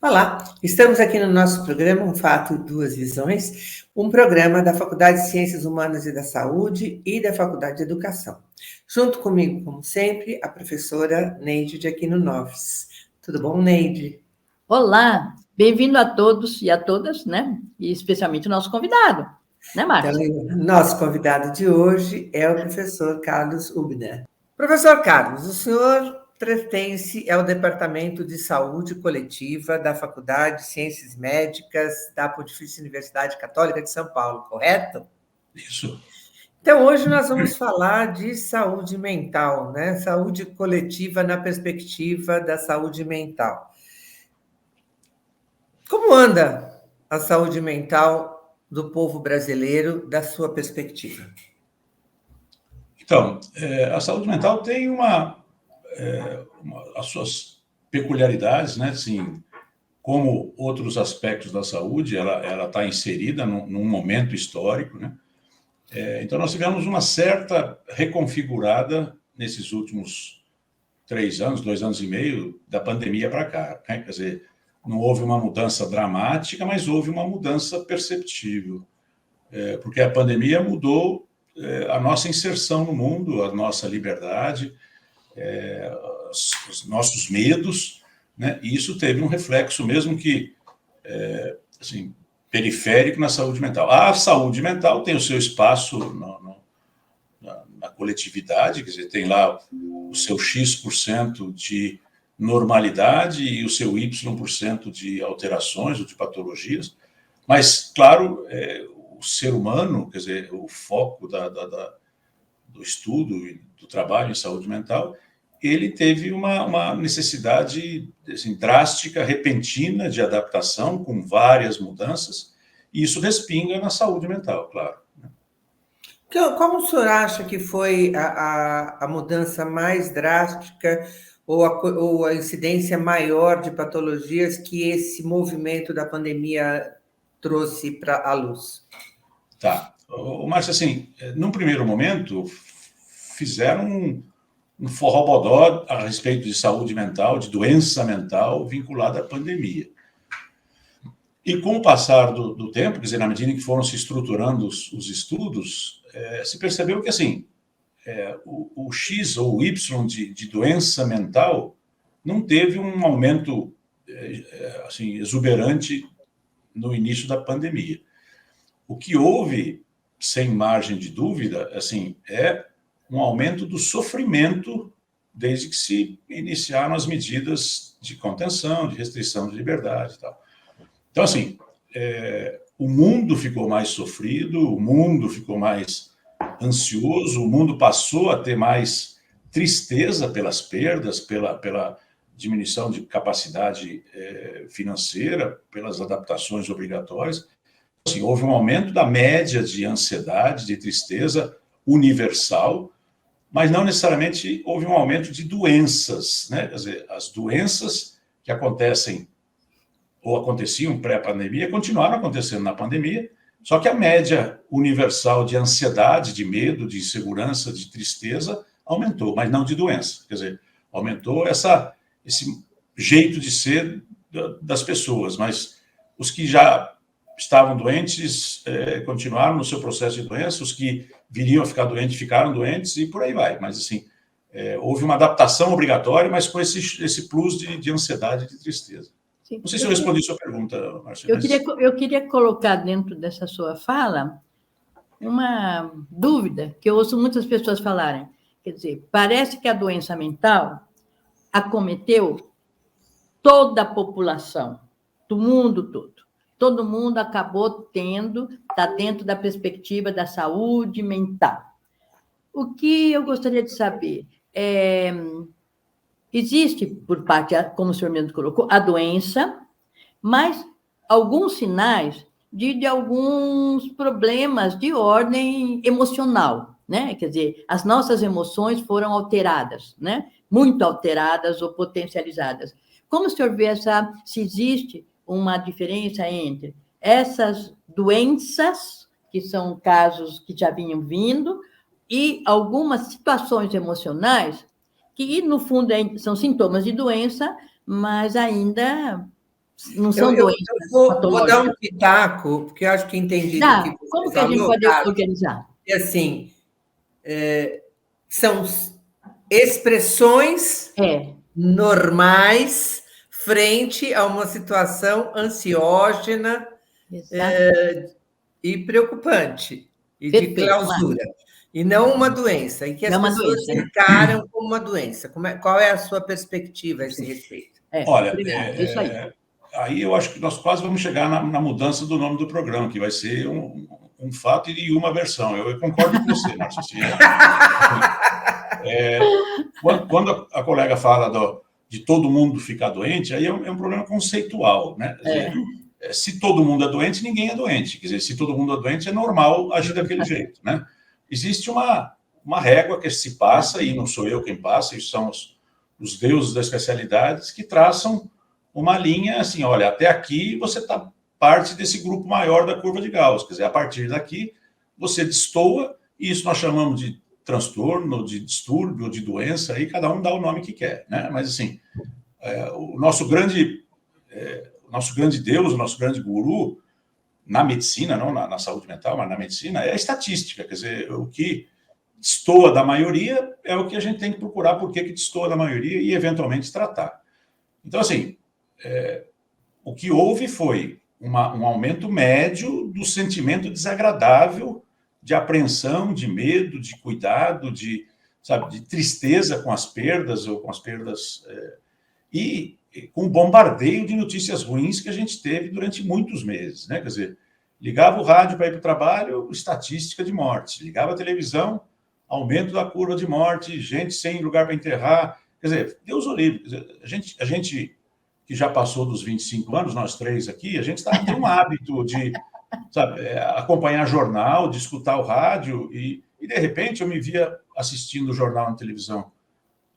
Olá, estamos aqui no nosso programa Um Fato, Duas Visões, um programa da Faculdade de Ciências Humanas e da Saúde e da Faculdade de Educação. Junto comigo, como sempre, a professora Neide de Aquino Noves. Tudo bom, Neide? Olá, bem-vindo a todos e a todas, né? E especialmente o nosso convidado, né, Márcia? Então, nosso convidado de hoje é o professor Carlos Hubner. Professor Carlos, o senhor pertence ao Departamento de Saúde Coletiva da Faculdade de Ciências Médicas da Pontifícia Universidade Católica de São Paulo, correto? Isso. Então, hoje nós vamos falar de saúde mental, né? Saúde coletiva na perspectiva da saúde mental. Como anda a saúde mental do povo brasileiro, da sua perspectiva? Então, a saúde mental tem as suas peculiaridades, né? Assim, como outros aspectos da saúde, ela está inserida num momento histórico, né? Então, nós tivemos uma certa reconfigurada nesses últimos 3 anos, 2 anos e meio, da pandemia para cá, né? Quer dizer, não houve uma mudança dramática, mas houve uma mudança perceptível, porque a pandemia mudou a nossa inserção no mundo, a nossa liberdade, os nossos medos, né? E isso teve um reflexo, mesmo que assim, periférico, na saúde mental. A saúde mental tem o seu espaço na coletividade, quer dizer, tem lá o seu X% de normalidade e o seu Y% de alterações ou de patologias, mas, claro, o ser humano, quer dizer, o foco do estudo e do trabalho em saúde mental, ele teve uma necessidade assim, drástica, repentina de adaptação, com várias mudanças, e isso respinga na saúde mental, claro. Como o senhor acha que foi a mudança mais drástica ou a incidência maior de patologias que esse movimento da pandemia trouxe para a luz? Tá. Márcio, assim, num primeiro momento, fizeram um forrobodó a respeito de saúde mental, de doença mental vinculada à pandemia. E com o passar do tempo, quer dizer, na medida em que foram se estruturando os estudos, se percebeu que, assim, o X ou o Y de doença mental não teve um aumento assim, exuberante no início da pandemia. O que houve, sem margem de dúvida, assim, é um aumento do sofrimento desde que se iniciaram as medidas de contenção, de restrição de liberdade e tal. Então, assim, o mundo ficou mais sofrido, o mundo ficou mais ansioso, o mundo passou a ter mais tristeza pelas perdas, pela diminuição de capacidade financeira, pelas adaptações obrigatórias. Assim, houve um aumento da média de ansiedade, de tristeza universal, mas não necessariamente houve um aumento de doenças, né? Quer dizer, as doenças que acontecem ou aconteciam pré-pandemia continuaram acontecendo na pandemia, só que a média universal de ansiedade, de medo, de insegurança, de tristeza aumentou, mas não de doença. Quer dizer, aumentou esse jeito de ser das pessoas, mas os que já estavam doentes continuaram no seu processo de doença, os que viriam a ficar doentes ficaram doentes e por aí vai. Mas, assim, houve uma adaptação obrigatória, mas com esse plus de ansiedade e de tristeza. Sim. Não sei se eu respondi a sua pergunta, Marcia. Eu queria colocar dentro dessa sua fala uma dúvida que eu ouço muitas pessoas falarem. Quer dizer, parece que a doença mental acometeu toda a população, do mundo todo. Todo mundo acabou está dentro da perspectiva da saúde mental. O que eu gostaria de saber existe, por parte, como o senhor mesmo colocou, a doença, mas alguns sinais de alguns problemas de ordem emocional, né? Quer dizer, as nossas emoções foram alteradas, né? Muito alteradas ou potencializadas. Como o senhor vê se existe uma diferença entre essas doenças, que são casos que já vinham vindo, e algumas situações emocionais que, no fundo, são sintomas de doença, mas ainda não são doenças vou dar um patológicas. pitaco, porque eu acho que entendi do que você Como que a gente falou, pode Carlos. organizar? E assim, são expressões normais frente a uma situação ansiógena e preocupante, e de clausura, e não uma doença, e que as pessoas encaram como uma doença. Qual é a sua perspectiva a esse respeito? Olha, isso aí. Aí eu acho que nós quase vamos chegar na mudança do nome do programa, que vai ser um fato e uma versão. Eu concordo com você, Márcia. Quando a colega fala de todo mundo ficar doente, aí é um problema conceitual, né? Quer dizer, se todo mundo é doente, ninguém é doente. Quer dizer, se todo mundo é doente, é normal agir daquele jeito, né? Existe uma régua que se passa, e não sou eu quem passa, isso são os deuses das especialidades que traçam uma linha assim, olha, até aqui você está parte desse grupo maior da curva de Gauss, quer dizer, a partir daqui você destoa, e isso nós chamamos de transtorno, de distúrbio, de doença, aí cada um dá o nome que quer, né? Mas assim, o nosso grande Deus, o nosso grande guru, na medicina, não na saúde mental, mas na medicina, é a estatística, quer dizer, o que destoa da maioria é o que a gente tem que procurar por que destoa da maioria e, eventualmente, tratar. Então, assim, o que houve foi um aumento médio do sentimento desagradável de apreensão, de medo, de cuidado, de tristeza com as perdas ou com as perdas e com o bombardeio de notícias ruins que a gente teve durante muitos meses, né? Quer dizer, ligava o rádio para ir para o trabalho, estatística de morte. Ligava a televisão, aumento da curva de morte, gente sem lugar para enterrar. Quer dizer, Deus o livre. A gente que já passou dos 25 anos, nós três aqui, a gente tem um hábito de acompanhar jornal, de escutar o rádio, e de repente eu me via assistindo o jornal na televisão,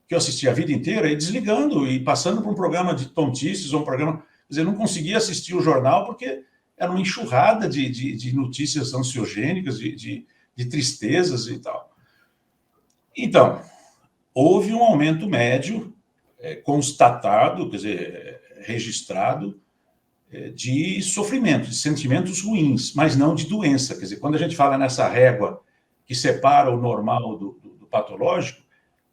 que eu assistia a vida inteira, e desligando, e passando por um programa de tontices, ou um programa... Quer dizer, eu não conseguia assistir o jornal porque era uma enxurrada de notícias ansiogênicas, de tristezas e tal. Então, houve um aumento médio constatado, quer dizer, registrado, de sofrimento, de sentimentos ruins, mas não de doença. Quer dizer, quando a gente fala nessa régua que separa o normal do patológico,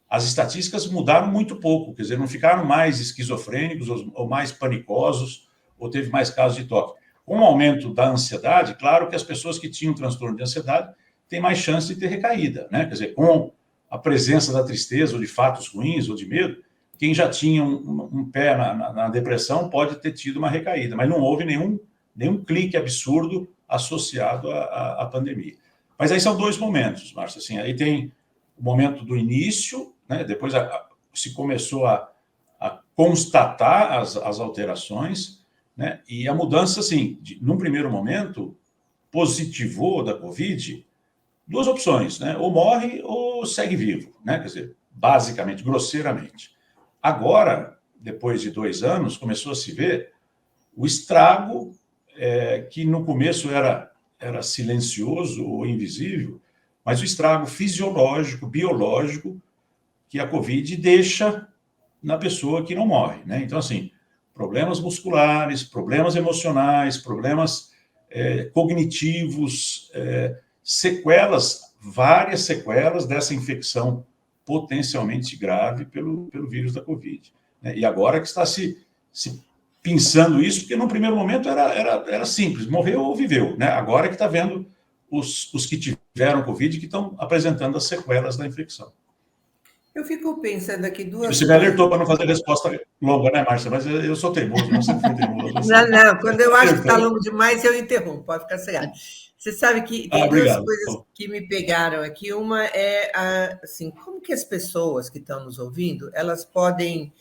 as estatísticas mudaram muito pouco, quer dizer, não ficaram mais esquizofrênicos ou mais panicosos, ou teve mais casos de toque. Com o aumento da ansiedade, claro que as pessoas que tinham transtorno de ansiedade têm mais chance de ter recaída, né? Quer dizer, com a presença da tristeza, ou de fatos ruins, ou de medo, quem já tinha um pé na depressão pode ter tido uma recaída, mas não houve nenhum clique absurdo associado à pandemia. Mas aí são dois momentos, Márcia. Assim, aí tem o momento do início, né? Depois se começou a constatar as alterações, né? E a mudança, assim, num primeiro momento, positivou da Covid duas opções, né? Ou morre ou segue vivo, né? Quer dizer, basicamente, grosseiramente. Agora, depois de 2 anos, começou a se ver o estrago que no começo era silencioso ou invisível, mas o estrago fisiológico, biológico, que a Covid deixa na pessoa que não morre, né? Então, assim, problemas musculares, problemas emocionais, problemas cognitivos, sequelas, várias sequelas dessa infecção potencialmente grave pelo vírus da Covid, né? E agora que está se pensando isso, porque no primeiro momento era simples, morreu ou viveu, né? Agora que está vendo os que tiveram Covid que estão apresentando as sequelas da infecção. Eu fico pensando aqui duas Você me alertou para não fazer resposta longa, né, Márcia? Mas eu sou teimoso, não sempre fui teimoso. Não, quando eu acho que está longo demais, eu interrompo, pode ficar cegado. Você sabe que tem duas coisas que me pegaram aqui. Uma é, assim, como que as pessoas que estão nos ouvindo, elas podem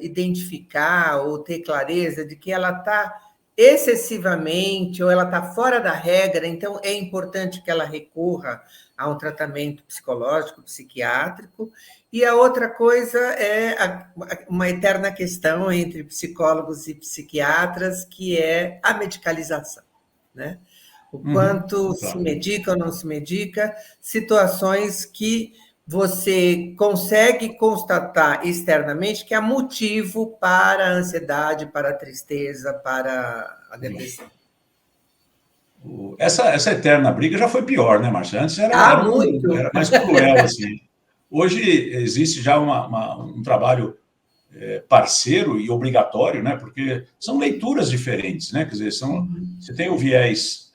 identificar ou ter clareza de que ela está excessivamente ou ela está fora da regra, então é importante que ela recorra a um tratamento psicológico, psiquiátrico. E a outra coisa é uma eterna questão entre psicólogos e psiquiatras, que é a medicalização, né? O quanto se medica ou não se medica, situações que você consegue constatar externamente que há motivo para a ansiedade, para a tristeza, para a depressão. Essa eterna briga já foi pior, né, Márcia? Antes Muito. era mais cruel, assim. Hoje existe já um trabalho parceiro e obrigatório, né? Porque são leituras diferentes, né? Quer dizer, você tem o viés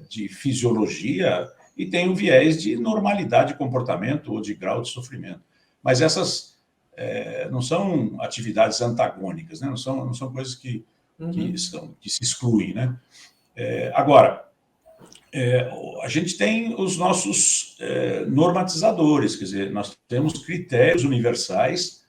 de fisiologia e tem o viés de normalidade de comportamento ou de grau de sofrimento. Mas essas não são atividades antagônicas, né? Não são coisas que se excluem, né? Agora, a gente tem os nossos normatizadores, quer dizer, nós temos critérios universais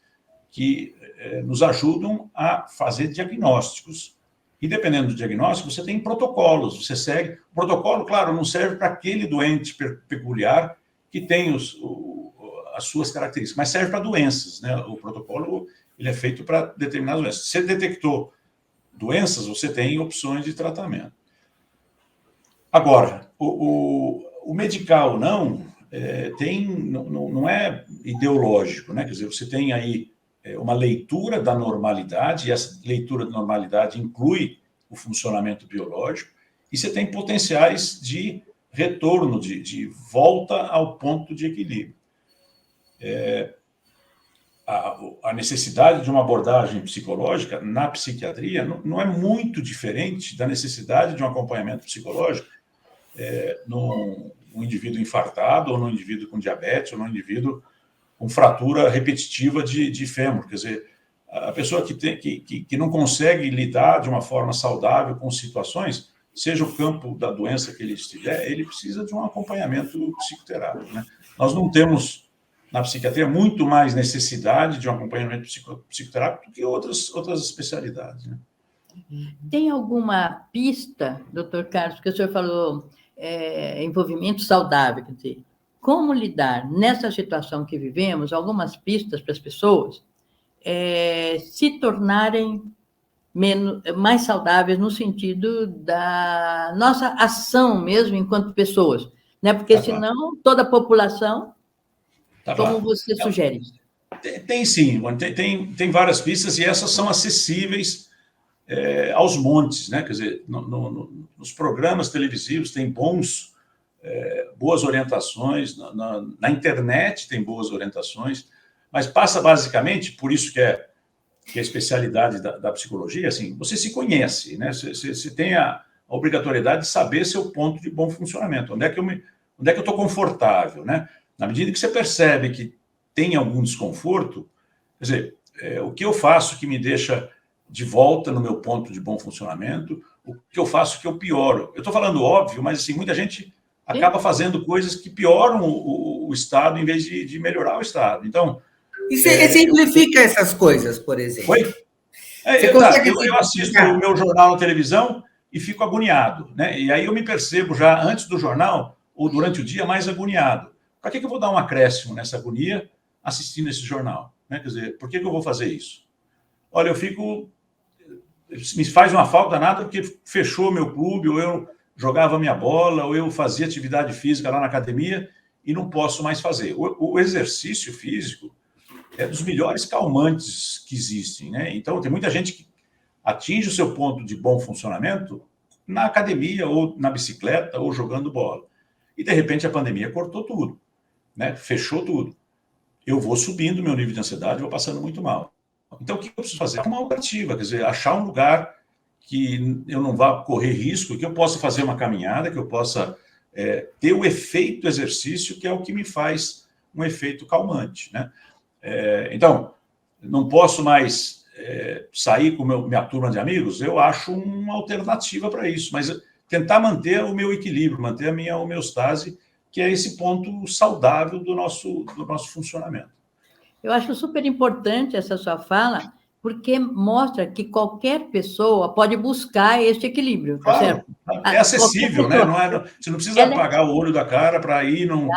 que nos ajudam a fazer diagnósticos. E dependendo do diagnóstico, você tem protocolos, você segue. O protocolo, claro, não serve para aquele doente peculiar que tem as suas características, mas serve para doenças, né? O protocolo ele é feito para determinadas doenças. Se você detectou doenças, você tem opções de tratamento. Agora, o medical não é ideológico, né? Quer dizer, você tem aí uma leitura da normalidade, e essa leitura da normalidade inclui o funcionamento biológico, e você tem potenciais de retorno, de volta ao ponto de equilíbrio. A necessidade de uma abordagem psicológica na psiquiatria não é muito diferente da necessidade de um acompanhamento psicológico num indivíduo infartado, ou num indivíduo com diabetes, ou num indivíduo com fratura repetitiva de fêmur. Quer dizer, a pessoa que não consegue lidar de uma forma saudável com situações, seja o campo da doença que ele estiver, ele precisa de um acompanhamento psicoterápico, né? Nós não temos, na psiquiatria, muito mais necessidade de um acompanhamento psicoterápico do que outras especialidades, né? Tem alguma pista, doutor Carlos, que o senhor falou, envolvimento saudável, quer dizer, como lidar nessa situação que vivemos, algumas pistas para as pessoas se tornarem mais saudáveis no sentido da nossa ação mesmo enquanto pessoas, né? Porque senão toda a população, como você sugere? Tem sim, tem várias pistas e essas são acessíveis aos montes, né? Quer dizer, nos programas televisivos tem boas orientações, na internet tem boas orientações, mas passa basicamente, por isso que é a especialidade da psicologia, assim, você se conhece, né? Você tem a obrigatoriedade de saber seu ponto de bom funcionamento, onde é que eu estou confortável, né? Na medida que você percebe que tem algum desconforto, quer dizer, o que eu faço que me deixa de volta no meu ponto de bom funcionamento, o que eu faço que eu pioro. Eu estou falando óbvio, mas assim, muita gente acaba fazendo coisas que pioram o estado em vez de melhorar o estado. Então, e você simplifica essas coisas, por exemplo. Oi? Eu assisto o meu jornal na televisão e fico agoniado, né? E aí eu me percebo já antes do jornal ou durante o dia mais agoniado. Para que eu vou dar um acréscimo nessa agonia assistindo esse jornal, né? Quer dizer, por que eu vou fazer isso? Olha, me faz uma falta nada porque fechou meu clube, ou eu jogava minha bola, ou eu fazia atividade física lá na academia e não posso mais fazer. O exercício físico é dos melhores calmantes que existem, né? Então, tem muita gente que atinge o seu ponto de bom funcionamento na academia, ou na bicicleta, ou jogando bola. E, de repente, a pandemia cortou tudo, né? Fechou tudo. Eu vou subindo meu nível de ansiedade, vou passando muito mal. Então, o que eu preciso fazer? Uma alternativa, quer dizer, achar um lugar que eu não vá correr risco, que eu possa fazer uma caminhada, que eu possa ter o efeito exercício, que é o que me faz um efeito calmante, né? Então, não posso mais sair com minha turma de amigos, eu acho uma alternativa para isso, mas tentar manter o meu equilíbrio, manter a minha homeostase, que é esse ponto saudável do nosso funcionamento. Eu acho super importante essa sua fala, porque mostra que qualquer pessoa pode buscar esse equilíbrio, tá certo? É acessível, né? Você não precisa pagar o olho da cara para ir num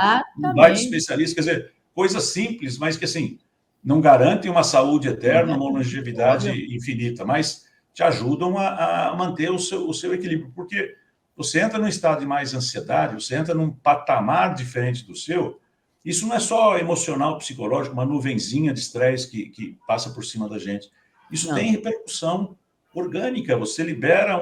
baita especialista, quer dizer, coisas simples, mas que, assim, não garantem uma saúde eterna, uma longevidade infinita, mas te ajudam a manter o seu equilíbrio, porque você entra num estado de mais ansiedade, você entra num patamar diferente do seu, Isso não é só emocional, psicológico, uma nuvenzinha de estresse que passa por cima da gente. Isso Não. tem repercussão orgânica, você libera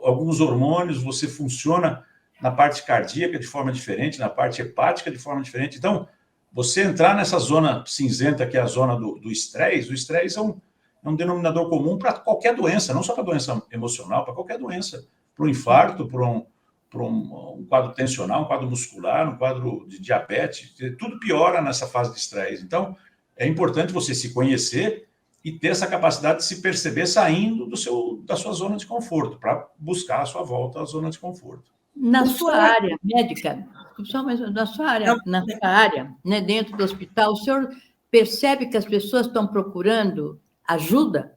alguns hormônios, você funciona na parte cardíaca de forma diferente, na parte hepática de forma diferente. Então, você entrar nessa zona cinzenta, que é a zona do estresse, o estresse é um denominador comum para qualquer doença, não só para doença emocional, para qualquer doença, para um infarto, para um quadro tensional, um quadro muscular, um quadro de diabetes, tudo piora nessa fase de estresse. Então, é importante você se conhecer e ter essa capacidade de se perceber saindo da sua zona de conforto, para buscar a sua volta à zona de conforto. Na sua área médica, só mais na sua área, né, dentro do hospital, o senhor percebe que as pessoas estão procurando ajuda?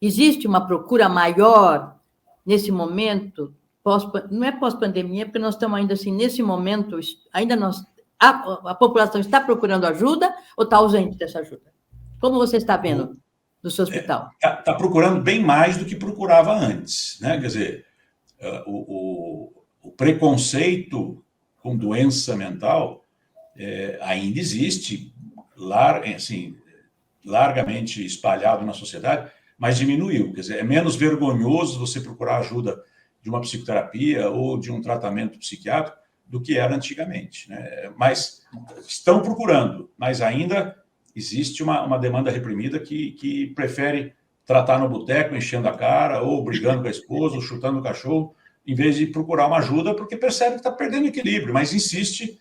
Existe uma procura maior nesse momento, não é pós-pandemia, porque nós estamos ainda assim, nesse momento, ainda a população está procurando ajuda ou está ausente dessa ajuda? Como você está vendo no seu hospital? Está procurando bem mais do que procurava antes, né? Quer dizer, o preconceito com doença mental ainda existe, largamente espalhado na sociedade, mas diminuiu. Quer dizer, é menos vergonhoso você procurar ajuda de uma psicoterapia ou de um tratamento psiquiátrico do que era antigamente, né? Mas estão procurando, mas ainda existe uma demanda reprimida que prefere tratar no boteco, enchendo a cara, ou brigando com a esposa, ou chutando o cachorro, em vez de procurar uma ajuda, porque percebe que está perdendo equilíbrio, mas insiste,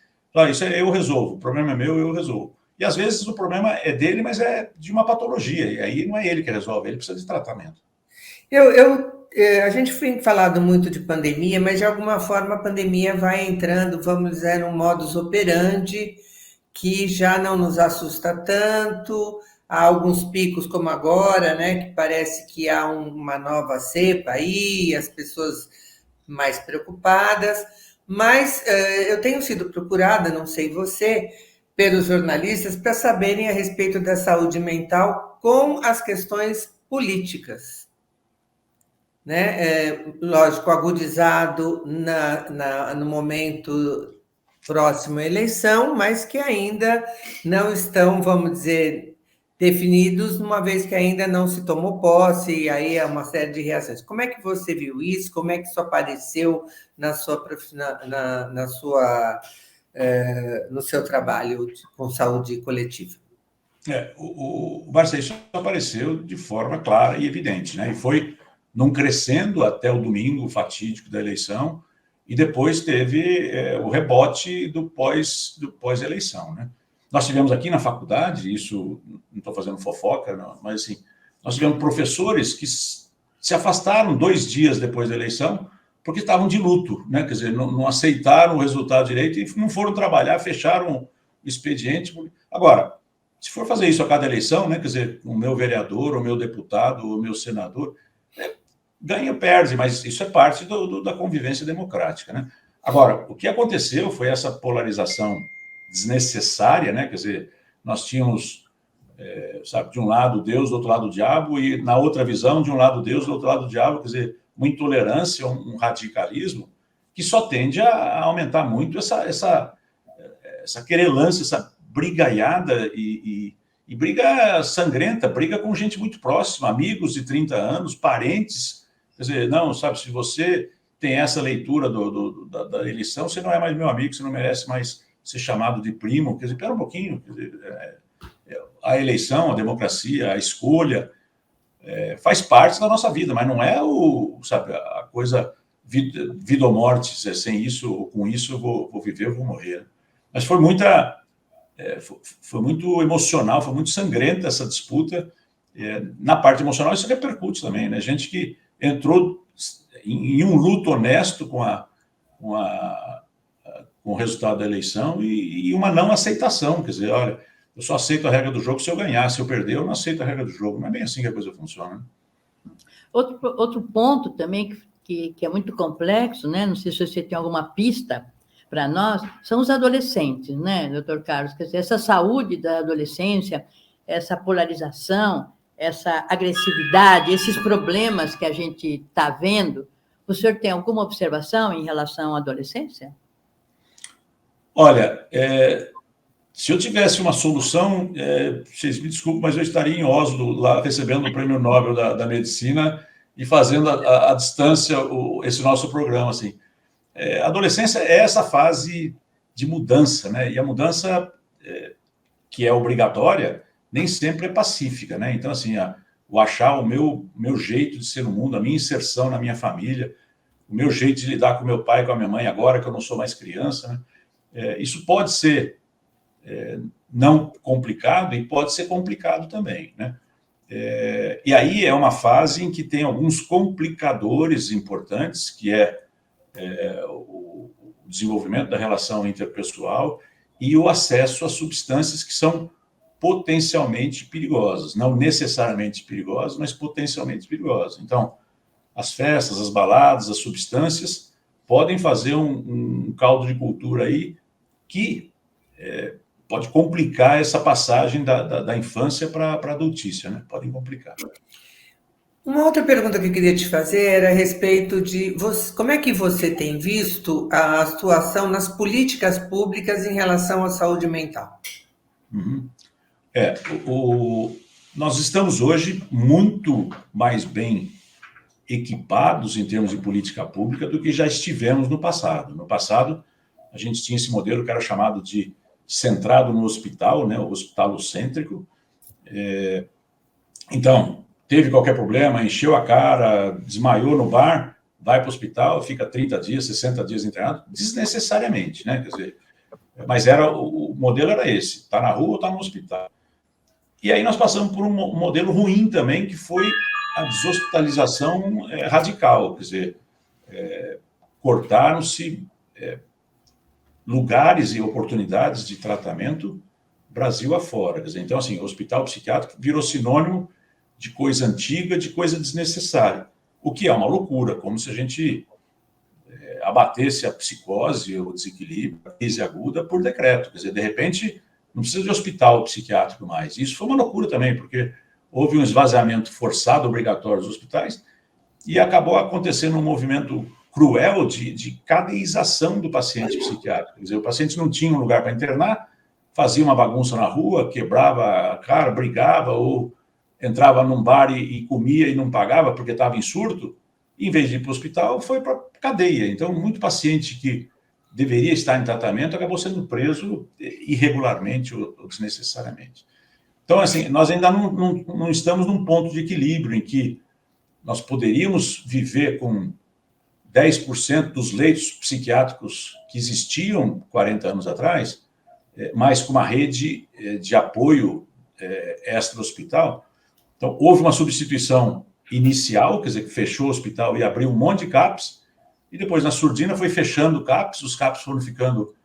isso eu resolvo, o problema é meu, eu resolvo. E às vezes o problema é dele, mas é de uma patologia, e aí não é ele que resolve, ele precisa de tratamento. A gente tem falado muito de pandemia, mas de alguma forma a pandemia vai entrando, vamos dizer, num modus operandi que já não nos assusta tanto. Há alguns picos como agora, né, que parece que há uma nova cepa aí, as pessoas mais preocupadas, mas eu tenho sido procurada, não sei você, pelos jornalistas para saberem a respeito da saúde mental com as questões políticas, né? Lógico, agudizado no momento próximo à eleição, mas que ainda não estão, vamos dizer, definidos, uma vez que ainda não se tomou posse, e aí é uma série de reações. Como é que você viu isso? Como é que isso apareceu no seu trabalho com saúde coletiva? O Barça, isso apareceu de forma clara e evidente, né? E foi num crescendo até o domingo fatídico da eleição, e depois teve o rebote do pós-eleição, né? Nós tivemos aqui na faculdade, isso não estou fazendo fofoca, não, mas assim, nós tivemos professores que se afastaram 2 dias depois da eleição porque estavam de luto, né? Quer dizer, não aceitaram o resultado direito e não foram trabalhar, fecharam o expediente. Agora, se for fazer isso a cada eleição, né? Quer dizer, o meu vereador, o meu deputado, o meu senador, ganha ou perde, mas isso é parte da convivência democrática, né? Agora, o que aconteceu foi essa polarização desnecessária, né? Quer dizer, nós tínhamos, de um lado Deus, do outro lado o diabo, e na outra visão, de um lado Deus, do outro lado o diabo, quer dizer, uma intolerância, um radicalismo que só tende a aumentar muito essa querelância, essa brigaiada e briga sangrenta, briga com gente muito próxima, amigos de 30 anos, parentes. Quer dizer, não, sabe, se você tem essa leitura da eleição, você não é mais meu amigo, você não merece mais ser chamado de primo. Quer dizer, espera um pouquinho. Quer dizer, a eleição, a democracia, a escolha faz parte da nossa vida, mas não é a coisa vida ou morte. Sem isso ou com isso eu vou viver, eu vou morrer. Mas foi muito emocional, foi muito sangrenta essa disputa. Na parte emocional, isso repercute também, né? Gente que entrou em um luto honesto com o resultado da eleição e uma não aceitação. Quer dizer, olha, eu só aceito a regra do jogo se eu ganhar, se eu perder, eu não aceito a regra do jogo. Não é bem assim que a coisa funciona. Outro ponto também que é muito complexo, né? Não sei se você tem alguma pista para nós, são os adolescentes, né, doutor Carlos? Quer dizer, essa saúde da adolescência, essa polarização, essa agressividade, esses problemas que a gente está vendo, o senhor tem alguma observação em relação à adolescência? Olha, Se eu tivesse uma solução, vocês me desculpem, mas eu estaria em Oslo, lá recebendo o Prêmio Nobel da Medicina e fazendo à distância esse nosso programa. Assim. A adolescência é essa fase de mudança, né? E a mudança, que é obrigatória, nem sempre é pacífica, né? Então, assim, o achar o meu jeito de ser no mundo, a minha inserção na minha família, o meu jeito de lidar com meu pai e com a minha mãe agora que eu não sou mais criança, né? Isso pode ser não complicado e pode ser complicado também, né? E aí é uma fase em que tem alguns complicadores importantes, que o desenvolvimento da relação interpessoal e o acesso a substâncias que são potencialmente perigosas, não necessariamente perigosas, mas potencialmente perigosas. Então, as festas, as baladas, as substâncias podem fazer um caldo de cultura aí que pode complicar essa passagem da infância para a adultícia, né? Podem complicar. Uma outra pergunta que eu queria te fazer era a respeito de como é que você tem visto a situação nas políticas públicas em relação à saúde mental? Uhum. Nós estamos hoje muito mais bem equipados em termos de política pública do que já estivemos no passado. No passado, a gente tinha esse modelo que era chamado de centrado no hospital, né, o hospitalocêntrico. Então, teve qualquer problema, encheu a cara, desmaiou no bar, vai para o hospital, fica 30 dias, 60 dias internado, desnecessariamente, né? Quer dizer, mas o modelo era esse, está na rua ou está no hospital. E aí nós passamos por um modelo ruim também, que foi a deshospitalização radical, quer dizer, cortaram-se lugares e oportunidades de tratamento Brasil afora. Quer dizer, então, assim, o hospital psiquiátrico virou sinônimo de coisa antiga, de coisa desnecessária, o que é uma loucura, como se a gente abatesse a psicose, o desequilíbrio, a crise aguda por decreto. Quer dizer, de repente, não precisa de hospital psiquiátrico mais. Isso foi uma loucura também, porque houve um esvaziamento forçado, obrigatório dos hospitais, e acabou acontecendo um movimento cruel de cadeização do paciente psiquiátrico. Quer dizer, o paciente não tinha um lugar para internar, fazia uma bagunça na rua, quebrava a cara, brigava, ou entrava num bar e comia e não pagava porque estava em surto, em vez de ir para o hospital, foi para a cadeia. Então, muito paciente que deveria estar em tratamento acabou sendo preso irregularmente ou desnecessariamente. Então, assim, nós ainda não estamos num ponto de equilíbrio em que nós poderíamos viver com 10% dos leitos psiquiátricos que existiam 40 anos atrás, mas com uma rede de apoio extra-hospital. Então, houve uma substituição inicial, quer dizer, que fechou o hospital e abriu um monte de CAPs, e depois, na surdina, foi fechando CAPs, os CAPs foram ficando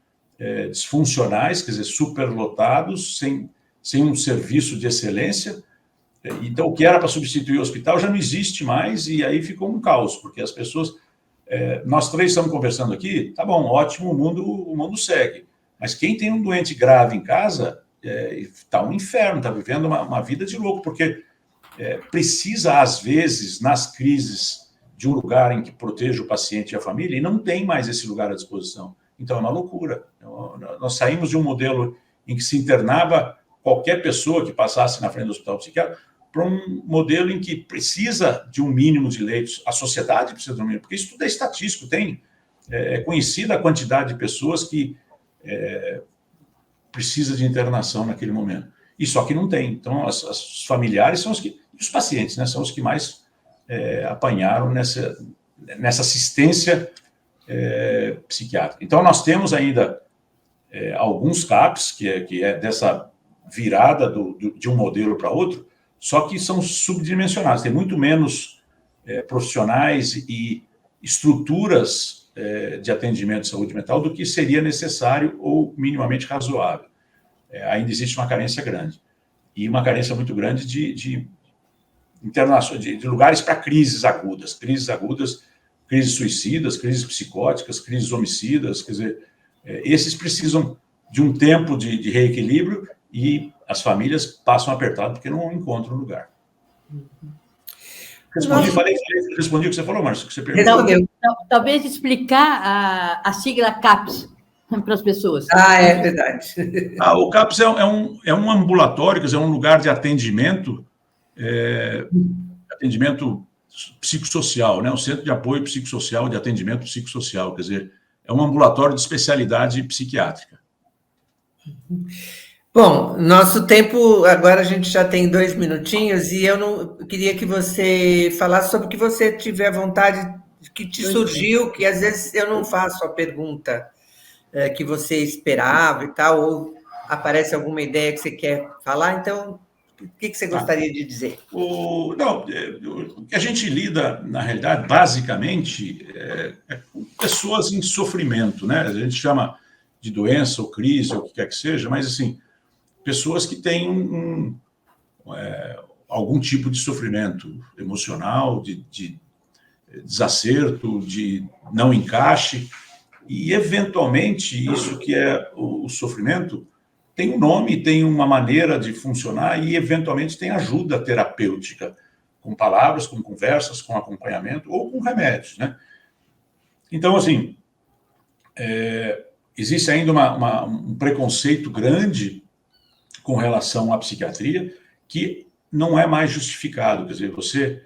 disfuncionais, quer dizer, superlotados, sem um serviço de excelência. Então, o que era para substituir o hospital já não existe mais, e aí ficou um caos, porque as pessoas... nós três estamos conversando aqui, tá bom, ótimo, o mundo segue. Mas quem tem um doente grave em casa, está um inferno, está vivendo uma vida de louco, porque precisa, às vezes, nas crises, de um lugar em que proteja o paciente e a família, e não tem mais esse lugar à disposição. Então, é uma loucura. Nós saímos de um modelo em que se internava qualquer pessoa que passasse na frente do hospital psiquiátrico para um modelo em que precisa de um mínimo de leitos, a sociedade precisa de um mínimo, porque isso tudo é estatístico, é conhecida a quantidade de pessoas que precisa de internação naquele momento. E só que não tem. Então, os familiares são os pacientes, né, são os que mais apanharam nessa assistência psiquiátrica. Então, nós temos ainda alguns CAPs, que é dessa virada de um modelo para outro, só que são subdimensionados, tem muito menos profissionais e estruturas de atendimento de saúde mental do que seria necessário ou minimamente razoável. Ainda existe uma carência grande. E uma carência muito grande de lugares para crises agudas, crises suicidas, crises psicóticas, crises homicidas, quer dizer, esses precisam de um tempo de reequilíbrio e as famílias passam apertado porque não encontram lugar. Respondi o que você falou, Márcio, que você perguntou. Talvez explicar a sigla CAPS, para as pessoas. Ah, é verdade. O CAPS é um ambulatório, quer dizer, é um lugar de atendimento, atendimento psicossocial, né? Um centro de apoio psicossocial, de atendimento psicossocial, quer dizer, é um ambulatório de especialidade psiquiátrica. Bom, nosso tempo, agora a gente já tem 2 minutinhos e eu queria que você falasse sobre o que você tiver vontade, que te surgiu, que às vezes eu não faço a pergunta que você esperava e tal, ou aparece alguma ideia que você quer falar, então, o que você gostaria de dizer? O que a gente lida, na realidade, basicamente, com pessoas em sofrimento, né? A gente chama de doença ou crise, ou o que quer que seja, mas, assim, pessoas que têm algum tipo de sofrimento emocional, de desacerto, de não encaixe, e, eventualmente, isso que é o sofrimento tem um nome, tem uma maneira de funcionar e, eventualmente, tem ajuda terapêutica, com palavras, com conversas, com acompanhamento ou com remédios, né? Então, assim, existe ainda um preconceito grande com relação à psiquiatria que não é mais justificado. Quer dizer, você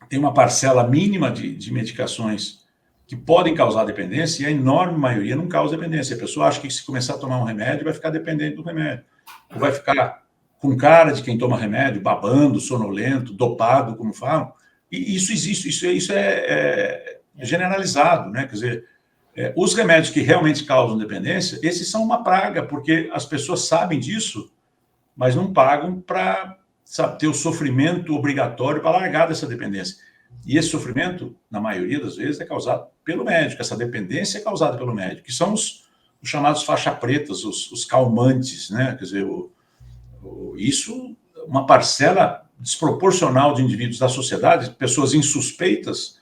tem uma parcela mínima de medicações que podem causar dependência, e a enorme maioria não causa dependência. A pessoa acha que se começar a tomar um remédio, vai ficar dependente do remédio. Ou vai ficar com cara de quem toma remédio, babando, sonolento, dopado, como falam. E isso existe, isso é generalizado, né? Quer dizer, os remédios que realmente causam dependência, esses são uma praga, porque as pessoas sabem disso, mas não pagam para ter o sofrimento obrigatório para largar dessa dependência. E esse sofrimento, na maioria das vezes, é causado pelo médico. Essa dependência é causada pelo médico, que são os chamados faixa-pretas, os calmantes, né? Quer dizer, isso, uma parcela desproporcional de indivíduos da sociedade, pessoas insuspeitas,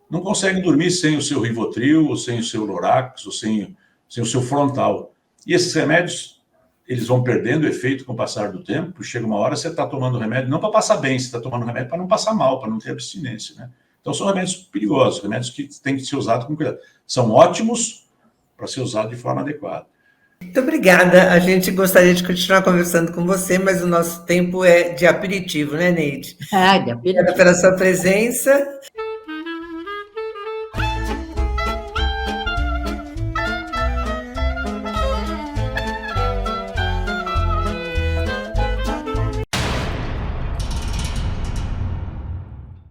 não conseguem dormir sem o seu Rivotril, ou sem o seu Lorax, ou sem o seu Frontal. E esses remédios, eles vão perdendo efeito com o passar do tempo. Chega uma hora, você está tomando remédio não para passar bem, você está tomando remédio para não passar mal, para não ter abstinência, né? Então, são remédios perigosos, remédios que têm que ser usados com cuidado. São ótimos para ser usados de forma adequada. Muito obrigada. A gente gostaria de continuar conversando com você, mas o nosso tempo é de aperitivo, né, Neide? De aperitivo. Obrigada pela sua presença.